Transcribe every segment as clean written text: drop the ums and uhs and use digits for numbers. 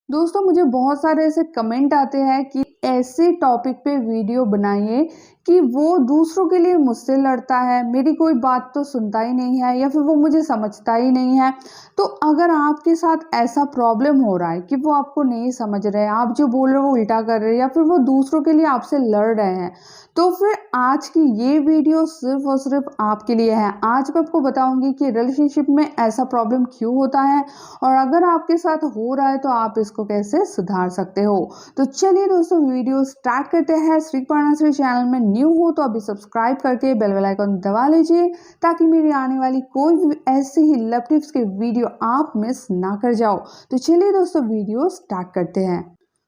दोस्तों मुझे बहुत सारे ऐसे कमेंट आते हैं कि ऐसे टॉपिक पे वीडियो बनाइए कि वो दूसरों के लिए मुझसे लड़ता है, मेरी कोई बात तो सुनता ही नहीं है या फिर वो मुझे समझता ही नहीं है। तो अगर आपके साथ ऐसा प्रॉब्लम हो रहा है कि वो आपको नहीं समझ रहे हैं, आप जो बोल रहे हो वो उल्टा कर रहे हैं या फिर वो दूसरों के लिए आपसे लड़ रहे हैं, तो फिर आज की ये वीडियो सिर्फ और सिर्फ आपके लिए है। आज मैं आपको बताऊंगी कि रिलेशनशिप में ऐसा प्रॉब्लम क्यों होता है और अगर आपके साथ हो रहा है तो आप इसको कैसे सुधार सकते हो। तो चलिए दोस्तों वीडियो स्टार्ट करते हैं। श्री पर्णाश्री चैनल में न्यू हो तो अभी सब्सक्राइब करके बेल आइकन दबा लीजिए ताकि मेरी आने वाली कोई भी ऐसी ही लव टिप्स के वीडियो आप मिस ना कर जाओ। तो चलिए दोस्तों वीडियो स्टार्ट करते हैं।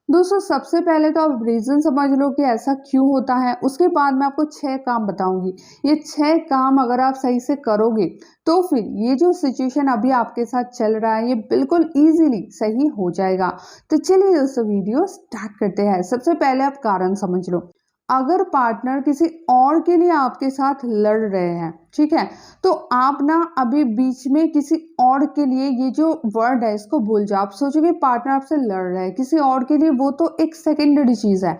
दोस्तों सबसे पहले तो आप रीजन समझ लो कि ऐसा क्यों होता है, उसके बाद मैं आपको 6 काम बताऊंगी। ये 6 काम अगर आप सही से करोगे तो फिर ये जो सिचुएशन अभी आपके साथ चल रहा है ये बिल्कुल इजीली सही हो जाएगा। तो चलिए दोस्तों वीडियो स्टार्ट करते हैं। सबसे पहले आप कारण समझ लो। अगर पार्टनर किसी और के लिए आपके साथ लड़ रहे हैं, ठीक है, तो आप ना अभी बीच में किसी और के लिए, ये जो वर्ड है इसको भूल जाओ। आप सोचोगे पार्टनर आपसे लड़ रहा है किसी और के लिए, वो तो एक सेकेंडरी चीज है।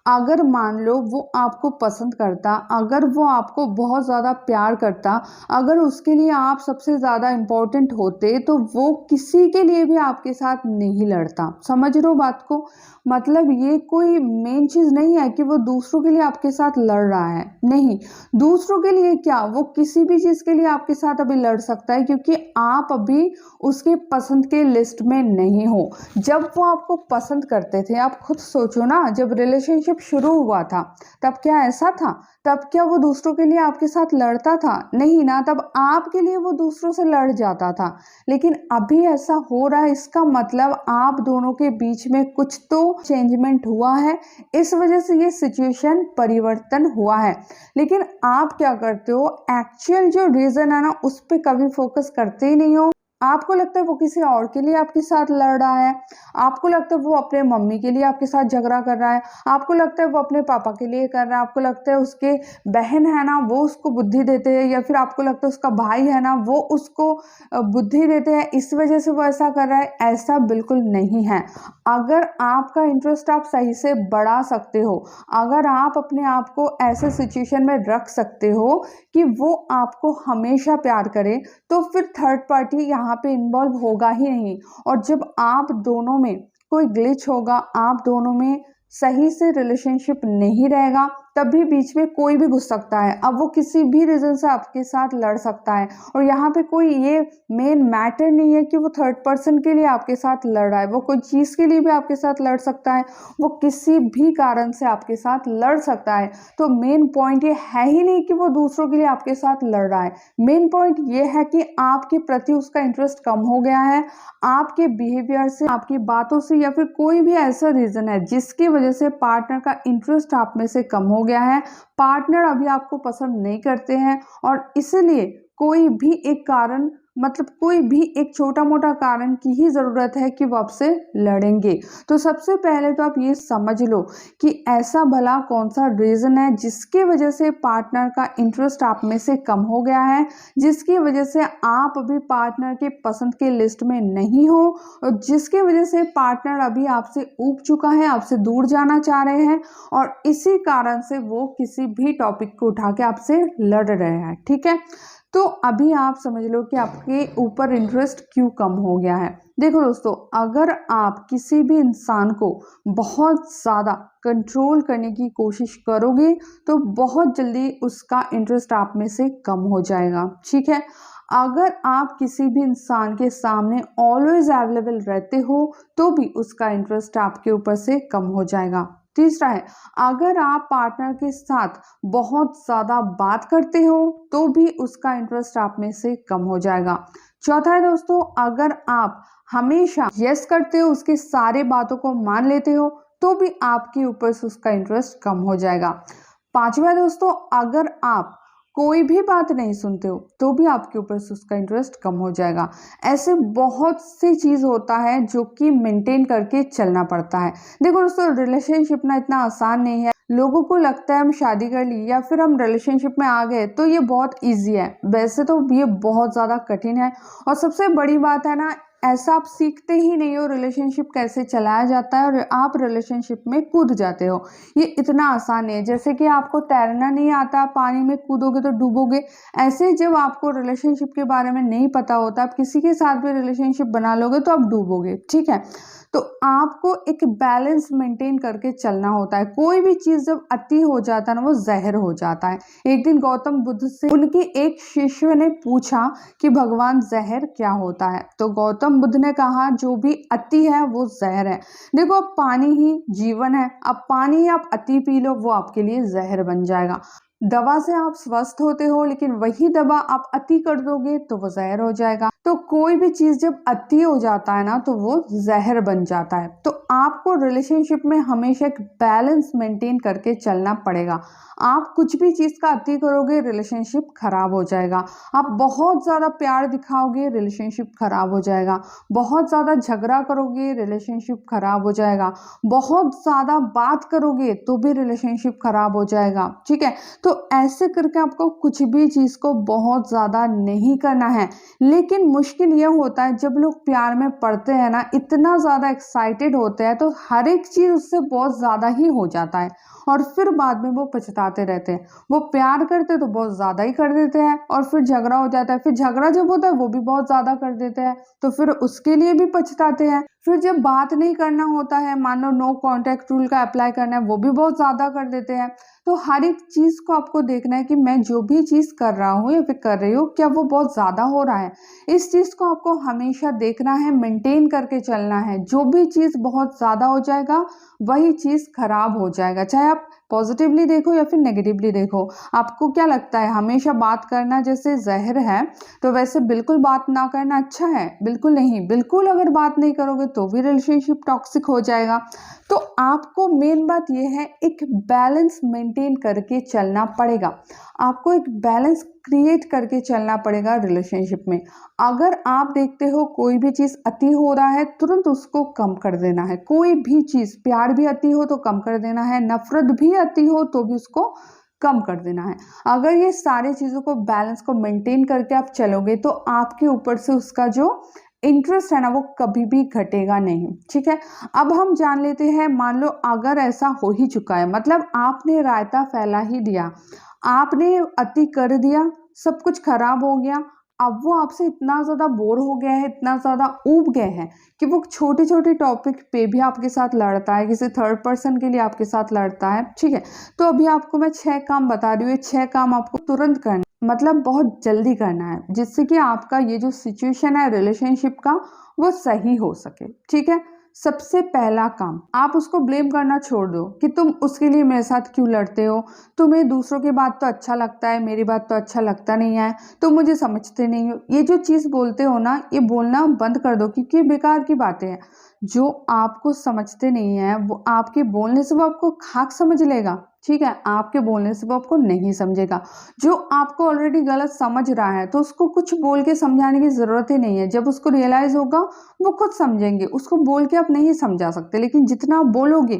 अगर मान लो वो आपको पसंद करता, अगर वो आपको बहुत ज़्यादा प्यार करता, अगर उसके लिए आप सबसे ज़्यादा इम्पोर्टेंट होते तो वो किसी के लिए भी आपके साथ नहीं लड़ता। समझ रहे हो बात को? मतलब ये कोई मेन चीज़ नहीं है कि वो दूसरों के लिए आपके साथ लड़ रहा है, नहीं। दूसरों के लिए क्या, वो किसी भी चीज़ के लिए आपके साथ अभी लड़ सकता है क्योंकि आप अभी उसके पसंद के लिस्ट में नहीं हो। जब वो आपको पसंद करते थे, आप खुद सोचो ना, जब रिलेशनशिप शुरू हुआ था तब क्या ऐसा था? तब क्या वो दूसरों के लिए आपके साथ लड़ता था? नहीं ना, तब आपके लिए वो दूसरों से लड़ जाता था। लेकिन अभी ऐसा हो रहा है, इसका मतलब आप दोनों के बीच में कुछ तो चेंजमेंट हुआ है, इस वजह से ये सिचुएशन परिवर्तन हुआ है। लेकिन आप क्या करते हो, एक्चुअल जो रीजन है ना उस पर कभी फोकस करते ही नहीं हो। आपको लगता है वो किसी और के लिए आपके साथ लड़ रहा है, आपको लगता है वो अपने मम्मी के लिए आपके साथ झगड़ा कर रहा है, आपको लगता है वो अपने पापा के लिए कर रहा है, आपको लगता है उसके बहन है ना वो उसको बुद्धि देते हैं, या फिर आपको लगता है उसका भाई है ना वो उसको बुद्धि देते हैं, इस वजह से वो ऐसा कर रहा है। ऐसा बिल्कुल नहीं है। अगर आपका इंटरेस्ट आप सही से बढ़ा सकते हो, अगर आप अपने आप को ऐसे सिचुएशन में रख सकते हो कि वो आपको हमेशा प्यार करे, तो फिर थर्ड पार्टी यहाँ पे इन्वॉल्व होगा ही नहीं। और जब आप दोनों में कोई ग्लिच होगा, आप दोनों में सही से रिलेशनशिप नहीं रहेगा, तभी बीच में कोई भी घुस सकता है। अब वो किसी भी रीजन से आपके साथ लड़ सकता है और यहाँ पे कोई ये मेन मैटर नहीं है कि वो थर्ड पर्सन के लिए आपके साथ लड़ रहा है, वो कोई चीज़ के लिए भी आपके साथ लड़ सकता है, वो किसी भी कारण से आपके साथ लड़ सकता है। तो मेन पॉइंट ये है ही नहीं कि वो दूसरों के लिए आपके साथ लड़ रहा है। मेन पॉइंट ये है कि आपके प्रति उसका इंटरेस्ट कम हो गया है, आपके बिहेवियर से, आपकी बातों से, या फिर कोई भी ऐसा रीजन है जिसकी वजह से पार्टनर का इंटरेस्ट आप में से कम हो गया है। पार्टनर अभी आपको पसंद नहीं करते हैं और इसलिए कोई भी एक कारण, मतलब कोई भी एक छोटा मोटा कारण की ही जरूरत है कि वो आपसे लड़ेंगे। तो सबसे पहले तो आप ये समझ लो कि ऐसा भला कौन सा रीजन है जिसकी वजह से पार्टनर का इंटरेस्ट आप में से कम हो गया है, जिसकी वजह से आप अभी पार्टनर के पसंद के लिस्ट में नहीं हो और जिसकी वजह से पार्टनर अभी आपसे ऊब चुका है, आपसे दूर जाना चाह रहे हैं और इसी कारण से वो किसी भी टॉपिक को उठा के आपसे लड़ रहे हैं। ठीक है, तो अभी आप समझ लो कि आपके ऊपर इंटरेस्ट क्यों कम हो गया है। देखो दोस्तों, अगर आप किसी भी इंसान को बहुत ज़्यादा कंट्रोल करने की कोशिश करोगे तो बहुत जल्दी उसका इंटरेस्ट आप में से कम हो जाएगा। ठीक है, अगर आप किसी भी इंसान के सामने ऑलवेज अवेलेबल रहते हो तो भी उसका इंटरेस्ट आपके ऊपर से कम हो जाएगा। तीसरा है, अगर आप पार्टनर के साथ बहुत ज़्यादा बात करते हो तो भी उसका इंटरेस्ट आप में से कम हो जाएगा। चौथा है दोस्तों, अगर आप हमेशा यस करते हो, उसकी सारी बातों को मान लेते हो, तो भी आपके ऊपर से उसका इंटरेस्ट कम हो जाएगा। पांचवा है दोस्तों, अगर आप कोई भी बात नहीं सुनते हो तो भी आपके ऊपर से उसका इंटरेस्ट कम हो जाएगा। ऐसे बहुत सी चीज होता है जो कि मेंटेन करके चलना पड़ता है। देखो दोस्तों, रिलेशनशिप ना इतना आसान नहीं है। लोगों को लगता है हम शादी कर ली या फिर हम रिलेशनशिप में आ गए तो ये बहुत इजी है, वैसे तो ये बहुत ज़्यादा कठिन है। और सबसे बड़ी बात है ना, ऐसा आप सीखते ही नहीं हो रिलेशनशिप कैसे चलाया जाता है और आप रिलेशनशिप में कूद जाते हो। ये इतना आसान नहीं है। जैसे कि आपको तैरना नहीं आता, पानी में कूदोगे तो डूबोगे। ऐसे जब आपको रिलेशनशिप के बारे में नहीं पता होता, आप किसी के साथ भी रिलेशनशिप बना लोगे तो आप डूबोगे। ठीक है, तो आपको एक बैलेंस मेंटेन करके चलना होता है। कोई भी चीज जब अति हो जाता है ना, वो जहर हो जाता है। एक दिन गौतम बुद्ध से उनके एक शिष्य ने पूछा कि भगवान जहर क्या होता है, तो गौतम बुद्ध ने कहा जो भी अति है वो जहर है। देखो, अब पानी ही जीवन है, अब पानी ही आप अति पी लो, वो आपके लिए जहर बन जाएगा। दवा से आप स्वस्थ होते हो, लेकिन वही दवा आप अति कर दोगे तो वो जहर हो जाएगा। तो कोई भी चीज जब अति हो जाता है ना, तो वो जहर बन जाता है। तो आपको रिलेशनशिप में हमेशा एक बैलेंस मेंटेन करके चलना पड़ेगा। आप कुछ भी चीज का अति करोगे, रिलेशनशिप खराब हो जाएगा। आप बहुत ज्यादा प्यार दिखाओगे, रिलेशनशिप खराब हो जाएगा। बहुत ज्यादा झगड़ा करोगे, रिलेशनशिप खराब हो जाएगा। बहुत ज्यादा बात करोगे तो भी रिलेशनशिप खराब हो जाएगा। ठीक है, तो ऐसे करके आपको कुछ भी चीज को बहुत ज्यादा नहीं करना है। लेकिन मुश्किल यह होता है जब लोग प्यार में पड़ते हैं ना, इतना ज्यादा एक्साइटेड होते हैं, तो हर एक चीज उससे बहुत ज्यादा ही हो जाता है और फिर बाद में वो पछताते रहते हैं। वो प्यार करते तो बहुत ज्यादा ही कर देते हैं और फिर झगड़ा हो जाता है। फिर झगड़ा जब होता है वो भी बहुत ज्यादा कर देते हैं, तो फिर उसके लिए भी पछताते हैं। फिर जब बात नहीं करना होता है, मान लो नो कांटेक्ट रूल का अप्लाई करना है, वो भी बहुत ज्यादा कर देते हैं। तो हर एक चीज को आपको देखना है कि मैं जो भी चीज कर रहा हूँ या फिर कर रही हूँ, क्या वो बहुत ज्यादा हो रहा है। इस चीज को आपको हमेशा देखना है, मेंटेन करके चलना है। जो भी चीज बहुत ज्यादा हो जाएगा वही चीज खराब हो जाएगा, चाहे आप पॉजिटिवली देखो या फिर नेगेटिवली देखो। आपको क्या लगता है हमेशा बात करना जैसे जहर है, तो वैसे बिल्कुल बात ना करना अच्छा है? बिल्कुल नहीं। बिल्कुल अगर बात नहीं करोगे तो भी रिलेशनशिप टॉक्सिक हो जाएगा। तो आपको मेन बात यह है, एक बैलेंस मेंटेन करके चलना पड़ेगा। आपको एक बैलेंस क्रिएट करके चलना पड़ेगा रिलेशनशिप में। अगर आप देखते हो कोई भी चीज अति हो रहा है, तुरंत उसको कम कर देना है। कोई भी चीज, प्यार भी अति हो तो कम कर देना है, नफरत भी अति हो तो भी उसको कम कर देना है। अगर ये सारी चीजों को, बैलेंस को मेंटेन करके आप चलोगे, तो आपके ऊपर से उसका जो इंटरेस्ट है ना, वो कभी भी घटेगा नहीं। ठीक है, अब हम जान लेते हैं, मान लो अगर ऐसा हो ही चुका है, मतलब आपने रायता फैला ही दिया, आपने अति कर दिया, सब कुछ खराब हो गया। अब वो आपसे इतना ज्यादा बोर हो गया है, इतना ज्यादा ऊब गए हैं कि वो छोटे छोटे टॉपिक पे भी आपके साथ लड़ता है, किसी थर्ड पर्सन के लिए आपके साथ लड़ता है। ठीक है, तो अभी आपको मैं 6 काम बता रही हूँ, ये 6 काम आपको तुरंत करना, मतलब बहुत जल्दी करना है, जिससे कि आपका ये जो सिचुएशन है रिलेशनशिप का, वो सही हो सके। ठीक है, सबसे पहला काम, आप उसको ब्लेम करना छोड़ दो कि तुम उसके लिए मेरे साथ क्यों लड़ते हो, तुम्हें दूसरों की बात तो अच्छा लगता है, मेरी बात तो अच्छा लगता नहीं है, तुम मुझे समझते नहीं हो। ये जो चीज बोलते हो ना, ये बोलना बंद कर दो, क्योंकि बेकार की बातें हैं। जो आपको समझते नहीं है, वो आपके बोलने से वो आपको खाक समझ लेगा। ठीक है, आपके बोलने से वो आपको नहीं समझेगा। जो आपको ऑलरेडी गलत समझ रहा है, तो उसको कुछ बोल के समझाने की जरूरत ही नहीं है। जब उसको रियलाइज होगा, वो खुद समझेंगे। उसको बोल के आप नहीं समझा सकते, लेकिन जितना आप बोलोगे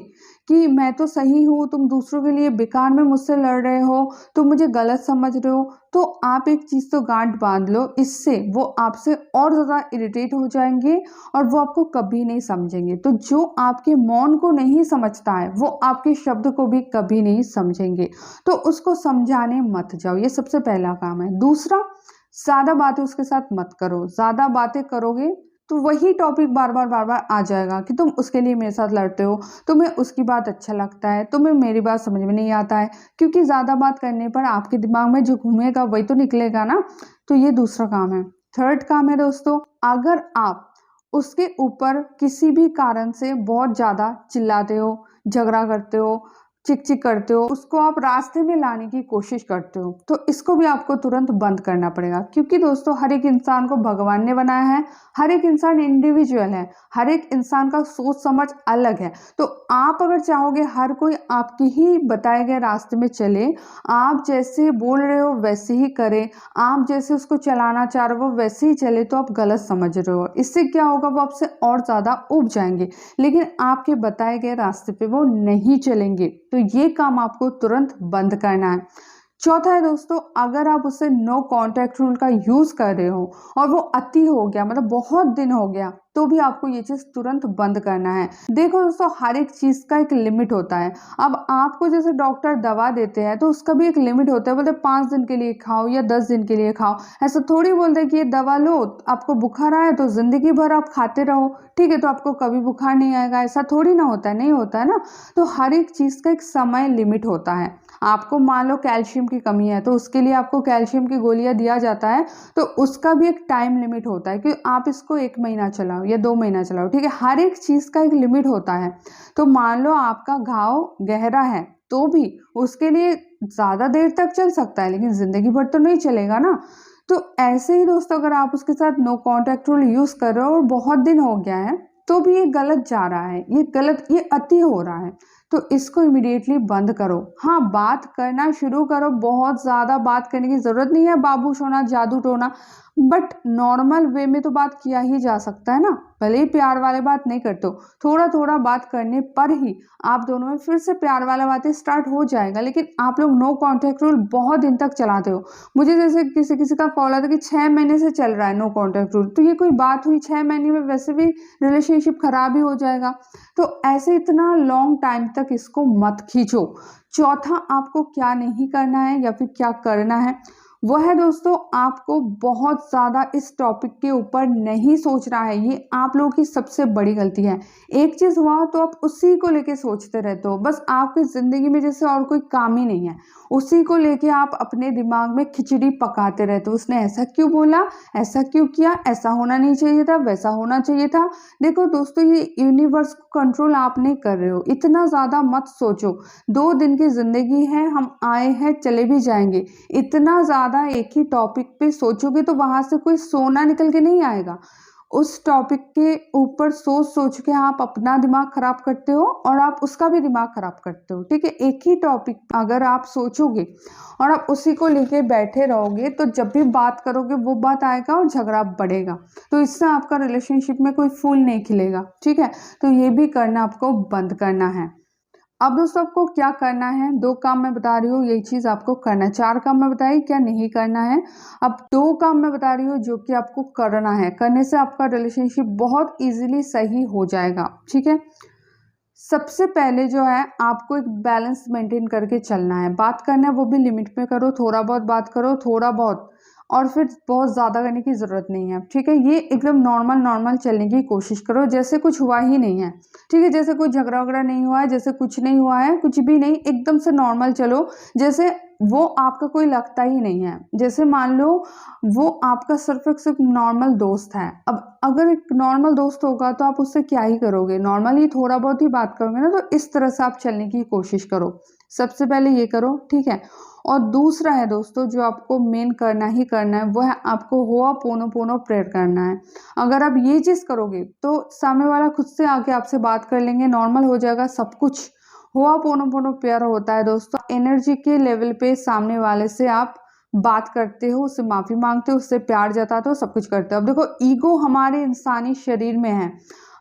कि मैं तो सही हूँ, तुम दूसरों के लिए बेकार में मुझसे लड़ रहे हो, तुम मुझे गलत समझ रहे हो, तो आप एक चीज तो गांठ बांध लो, इससे वो आपसे और ज्यादा इरिटेट हो जाएंगे और वो आपको कभी नहीं समझेंगे। तो जो आपके मौन को नहीं समझता है, वो आपके शब्द को भी कभी नहीं समझेंगे। तो उसको समझाने मत जाओ, ये सबसे पहला काम है। दूसरा, ज्यादा बातें उसके साथ मत करो। ज्यादा बातें करोगे तो वही टॉपिक बार बार आ जाएगा कि तुम उसके लिए मेरे साथ लड़ते हो, तुम्हें उसकी बात अच्छा लगता है, तुम्हें मेरी बात समझ में नहीं आता है। क्योंकि ज्यादा बात करने पर आपके दिमाग में जो घूमेगा वही तो निकलेगा ना। तो ये दूसरा काम है। थर्ड काम है दोस्तों, अगर आप उसके ऊपर किसी भी कारण से बहुत ज्यादा चिल्लाते हो, झगड़ा करते हो, चिक चिक करते हो, उसको आप रास्ते में लाने की कोशिश करते हो, तो इसको भी आपको तुरंत बंद करना पड़ेगा। क्योंकि दोस्तों, हर एक इंसान को भगवान ने बनाया है, हर एक इंसान इंडिविजुअल है, हर एक इंसान का सोच समझ अलग है। तो आप अगर चाहोगे हर कोई आपके ही बताए गए रास्ते में चले, आप जैसे बोल रहे हो वैसे ही करे, आप जैसे उसको चलाना चाह रहे हो वैसे ही चले, तो आप गलत समझ रहे हो। इससे क्या होगा, वो आपसे और ज्यादा उब जाएंगे, लेकिन आपके बताए गए रास्ते पे वो नहीं चलेंगे। तो ये काम आपको तुरंत बंद करना है। चौथा है दोस्तों, अगर आप उससे नो कॉन्टैक्ट रूल का यूज कर रहे हो और वो अति हो गया, मतलब बहुत दिन हो गया, तो भी आपको ये चीज तुरंत बंद करना है। देखो दोस्तों, हर एक चीज का एक लिमिट होता है। अब आपको जैसे डॉक्टर दवा देते हैं तो उसका भी एक लिमिट होता है, बोलते 5 दिन के लिए खाओ या 10 दिन के लिए खाओ। ऐसा थोड़ी बोलते कि ये दवा लो, आपको बुखार आया तो जिंदगी भर आप खाते रहो, ठीक है, तो आपको कभी बुखार नहीं आएगा, ऐसा थोड़ी ना होता है, नहीं होता है ना। तो हर एक चीज का एक समय लिमिट होता है। आपको मान लो कैल्शियम की कमी है तो उसके लिए आपको कैल्शियम की गोलियां दिया जाता है, तो उसका भी एक टाइम लिमिट होता है कि आप इसको 1 महीना चलाओ या 2 महीना चलाओ, ठीक है। हर एक चीज का एक लिमिट होता है। तो मान लो आपका घाव गहरा है तो भी उसके लिए ज्यादा देर तक चल सकता है, लेकिन जिंदगी भर तो नहीं चलेगा ना। तो ऐसे ही दोस्तों, अगर आप उसके साथ नो कॉन्टैक्ट रूल यूज कर रहे हो और बहुत दिन हो गया है तो भी ये गलत जा रहा है, ये गलत, ये अति हो रहा है, तो इसको इमिडिएटली बंद करो। हाँ, बात करना शुरू करो, बहुत ज्यादा बात करने की जरूरत नहीं है, बाबू सोना जादू टोना, बट नॉर्मल वे में तो बात किया ही जा सकता है ना। भले ही प्यार वाले बात नहीं करते हो, थोड़ा थोड़ा बात करने पर ही आप दोनों में फिर से प्यार वाला बातें स्टार्ट हो जाएगा। लेकिन आप लोग नो कॉन्टैक्ट रूल बहुत दिन तक चलाते हो। मुझे जैसे किसी किसी का कॉल आता कि 6 महीने से चल रहा है नो कॉन्टैक्ट रूल, तो ये कोई बात हुई? 6 महीने में वैसे भी रिलेशनशिप खराब ही हो जाएगा। तो ऐसे इतना लॉन्ग टाइम तक इसको मत खींचो। चौथा, आपको क्या नहीं करना है या फिर क्या करना है, वो है दोस्तों, आपको बहुत ज्यादा इस टॉपिक के ऊपर नहीं सोचना है। ये आप लोगों की सबसे बड़ी गलती है। एक चीज हुआ तो आप उसी को लेके सोचते रहते हो, बस आपकी जिंदगी में जैसे और कोई काम ही नहीं है, उसी को लेके आप अपने दिमाग में खिचड़ी पकाते रहते हो। उसने ऐसा क्यों बोला, ऐसा क्यों किया, ऐसा होना नहीं चाहिए था, वैसा होना चाहिए था। देखो दोस्तों, ये यूनिवर्स को कंट्रोल आप नहीं कर रहे हो, इतना ज्यादा मत सोचो। 2 दिन की जिंदगी है, हम आए हैं चले भी जाएंगे। इतना ज्यादा एक ही टॉपिक पे सोचोगे तो वहां से कोई सोना निकल के नहीं आएगा। उस टॉपिक के ऊपर सोच सोच के आप अपना दिमाग खराब करते हो और आप उसका भी दिमाग खराब करते हो, ठीक है। एक ही टॉपिक अगर आप सोचोगे और आप उसी को लेके बैठे रहोगे तो जब भी बात करोगे वो बात आएगा और झगड़ा बढ़ेगा, तो इससे आपका रिलेशनशिप में कोई फूल नहीं खिलेगा, ठीक है। तो ये भी करना आपको बंद करना है। अब दोस्तों, आपको क्या करना है, 2 काम मैं बता रही हूँ, यही चीज आपको करना है। 4 काम मैं बताई क्या नहीं करना है, अब 2 काम मैं बता रही हूँ जो कि आपको करना है। करने से आपका रिलेशनशिप बहुत इजीली सही हो जाएगा, ठीक है। सबसे पहले जो है, आपको एक बैलेंस मेंटेन करके चलना है। बात करना है वो भी लिमिट में करो, थोड़ा बहुत बात करो, थोड़ा बहुत, और फिर बहुत ज्यादा करने की जरूरत नहीं है, ठीक है। ये एकदम नॉर्मल नॉर्मल चलने की कोशिश करो, जैसे कुछ हुआ ही नहीं है, ठीक है। जैसे कोई झगड़ा वगड़ा नहीं हुआ है, जैसे कुछ नहीं हुआ है, कुछ भी नहीं, एकदम से नॉर्मल चलो, जैसे वो आपका कोई लगता ही नहीं है। जैसे मान लो वो आपका सिर्फ एक सिर्फ नॉर्मल दोस्त है। अब अगर एक नॉर्मल दोस्त होगा तो आप उससे क्या ही करोगे, नॉर्मली थोड़ा बहुत ही बात करोगे ना। तो इस तरह से आप चलने की कोशिश करो, सबसे पहले ये करो, ठीक है। और दूसरा है दोस्तों, जो आपको मेन करना ही करना है, वो है आपको होआपोनोपोनो प्रेयर करना है। अगर आप ये चीज करोगे तो सामने वाला खुद से आके आपसे बात कर लेंगे, नॉर्मल हो जाएगा सब कुछ। होआपोनोपोनो प्रेयर होता है दोस्तों, एनर्जी के लेवल पे सामने वाले से आप बात करते हो, उससे माफी मांगते हो, उससे प्यार जताते हो, सब कुछ करते हो। अब देखो, ईगो हमारे इंसानी शरीर में है,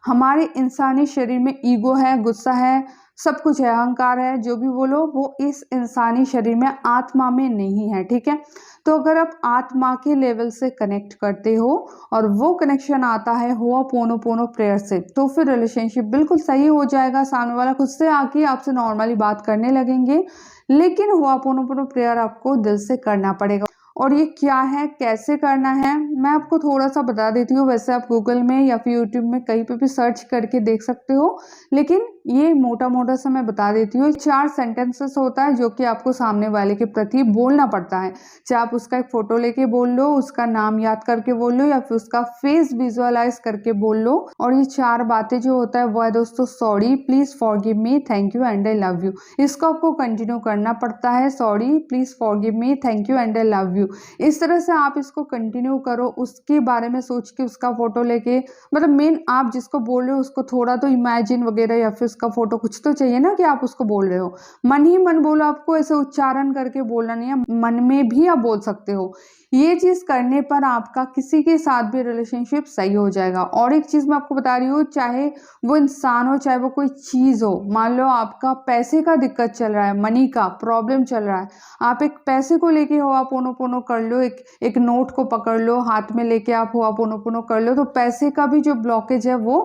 हमारे इंसानी शरीर में ईगो है, गुस्सा है, सब कुछ है, अहंकार है, जो भी बोलो, वो इस इंसानी शरीर में, आत्मा में नहीं है, ठीक है। तो अगर आप आत्मा के लेवल से कनेक्ट करते हो और वो कनेक्शन आता है होआपोनोपोनो प्रेयर से, तो फिर रिलेशनशिप बिल्कुल सही हो जाएगा। सामने वाला खुद से आके आपसे नॉर्मली बात करने लगेंगे, लेकिन होआपोनोपोनो प्रेयर आपको दिल से करना पड़ेगा। और ये क्या है, कैसे करना है, मैं आपको थोड़ा सा बता देती हूँ। वैसे आप गूगल में या फिर यूट्यूब में कहीं पे भी सर्च करके देख सकते हो, लेकिन ये मोटा मोटा सा मैं बता देती हूँ। 4 सेंटेंसेस होता है जो कि आपको सामने वाले के प्रति बोलना पड़ता है। चाहे आप उसका एक फोटो लेके बोल लो, उसका नाम याद करके बोल लो, या फिर उसका फेस विजुअलाइज करके बोल लो। और ये 4 बातें जो होता है वो है दोस्तों, sorry, please forgive me, thank you and I love you. इसको आपको कंटिन्यू करना पड़ता है, sorry, please forgive me, thank you and I love you. इस तरह से आप इसको कंटिन्यू करो, उसके बारे में सोच के, उसका फोटो लेके, मतलब मेन आप जिसको बोल रहे हो उसको थोड़ा तो इमेजिन वगैरह, या फिर उसका फोटो, कुछ तो चाहिए ना कि आप उसको बोल रहे हो। मन ही मन बोलो, आपको ऐसे उच्चारण करके बोलना नहीं है, मन में भी आप बोल सकते हो। ये चीज करने पर आपका किसी के साथ भी रिलेशनशिप सही हो जाएगा। और एक चीज मैं आपको बता रही हूँ, चाहे वो इंसान हो चाहे वो कोई चीज हो, मान लो आपका पैसे का दिक्कत चल रहा है, मनी का प्रॉब्लम चल रहा है, आप एक पैसे को लेके होआपोनोपोनो कर लो, एक नोट को पकड़ लो हाथ में लेके आप होआपोनोपोनो कर लो, तो पैसे का भी जो ब्लॉकेज है वो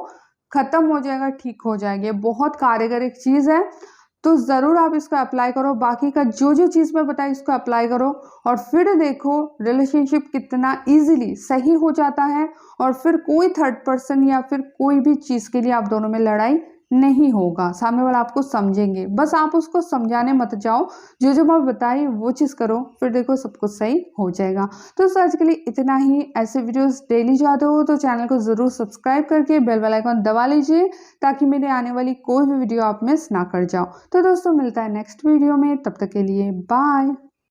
खत्म हो जाएगा, ठीक हो जाएगी। बहुत कारगर एक चीज है, तो ज़रूर आप इसको अप्लाई करो। बाकी का जो जो चीज़ मैं बताई इसको अप्लाई करो और फिर देखो रिलेशनशिप कितना इजीली सही हो जाता है। और फिर कोई थर्ड पर्सन या फिर कोई भी चीज़ के लिए आप दोनों में लड़ाई नहीं होगा, सामने वाला आपको समझेंगे। बस आप उसको समझाने मत जाओ, जो जो मैं बताई वो चीज़ करो, फिर देखो सब कुछ सही हो जाएगा। तो आज के लिए इतना ही। ऐसे वीडियोस डेली चाहते हो तो चैनल को ज़रूर सब्सक्राइब करके बेल आइकन दबा लीजिए, ताकि मेरे आने वाली कोई भी वीडियो आप मिस ना कर जाओ। तो दोस्तों मिलता है नेक्स्ट वीडियो में, तब तक के लिए बाय।